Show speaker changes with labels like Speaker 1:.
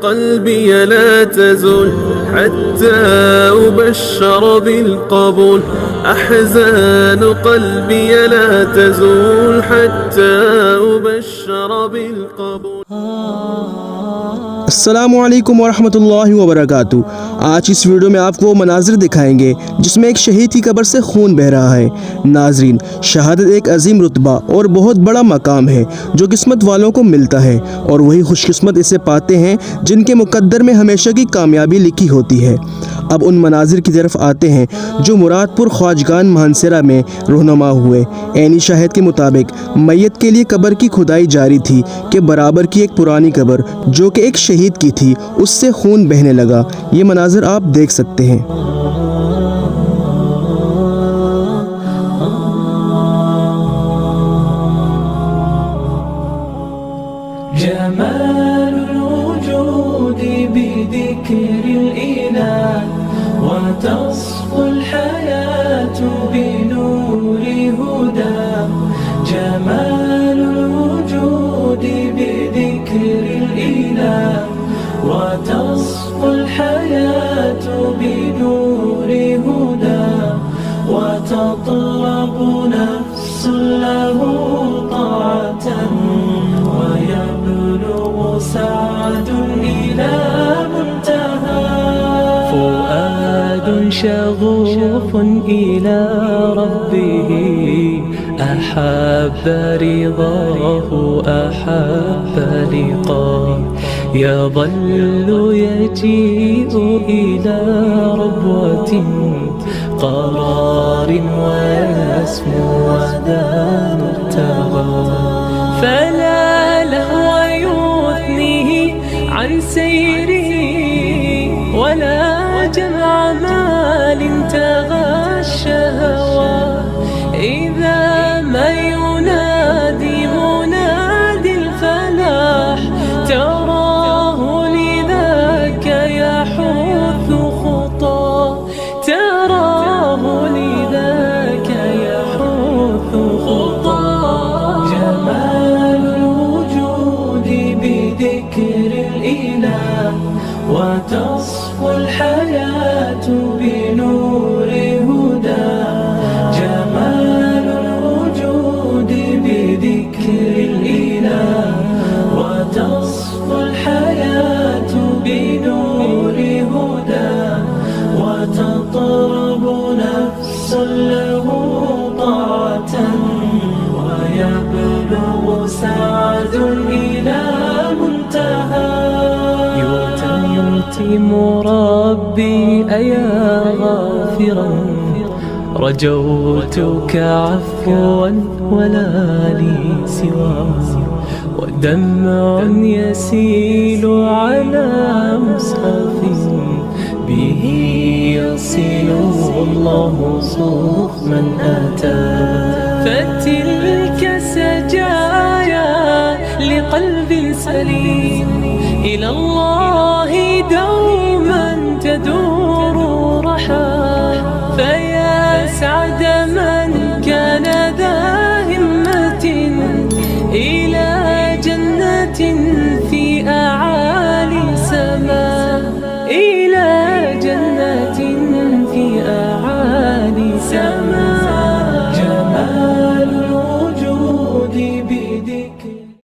Speaker 1: قلبي لا تزول حتى أبشر بالقبول. أحزان قلبي لا تزول حتى أبشر بالقبول.
Speaker 2: अस्सलामुअलैकुम वरहमतुल्लाहि वबरकातुहू। आज इस वीडियो में आपको वो मनाजिर दिखाएंगे जिसमें एक शहीद की कब्र से खून बह रहा है। नाजरीन, शहादत एक अजीम रुतबा और बहुत बड़ा मकाम है जो किस्मत वालों को मिलता है, और वही खुशकिस्मत इसे पाते हैं जिनके मुकद्दर में हमेशा की कामयाबी लिखी होती है। अब उन मनाजिर की तरफ आते हैं जो मुरादपुर ख्वाजगान मानसरा में रहनुमा हुए। ऐनी शाहिद के मुताबिक मैयत के लिए कब्र की खुदाई जारी थी कि बराबर की एक पुरानी कब्र जो कि एक शहीद की थी उससे खून बहने लगा। ये मनाजिर आप देख सकते हैं।
Speaker 3: وتصفو الحياة بنور هدى. جمال الوجود بذكر الإله وتصفو الحياة بنور هدى. وتطلب نفس له طاعة ويبلغ سعد إلى منتهى. فؤاد شغوف إلى ربه أحب رضاه أحب لقاه. يظل يجيء إلى ربوة قرار ويسمو ذا مرتضى. فلا لهو يثنيه عن سيره ولا جمع مال تغشى هوى. إذا ما ينادي منادي الفلاح تراه لذاك يحث خطاه. تراه لذاك يحث خطاه. جمال الوجود بذكر الإله وتصفو الحياة بنور هدى. جمال الوجود بذكر الإله وتصفو الحياة بنور هدى. وتطرب نفس له طاعة ويبلغ سعد إلى منتهى. يتم ربي أيا غافرا رجوتك عفوا ولا لي سواه. ودمع يسيل على مصحف به يصل الله صوف من أتى. فتلك سجايا لقلب سليم إلى الله دوما تدور رحى. فيا سعد ما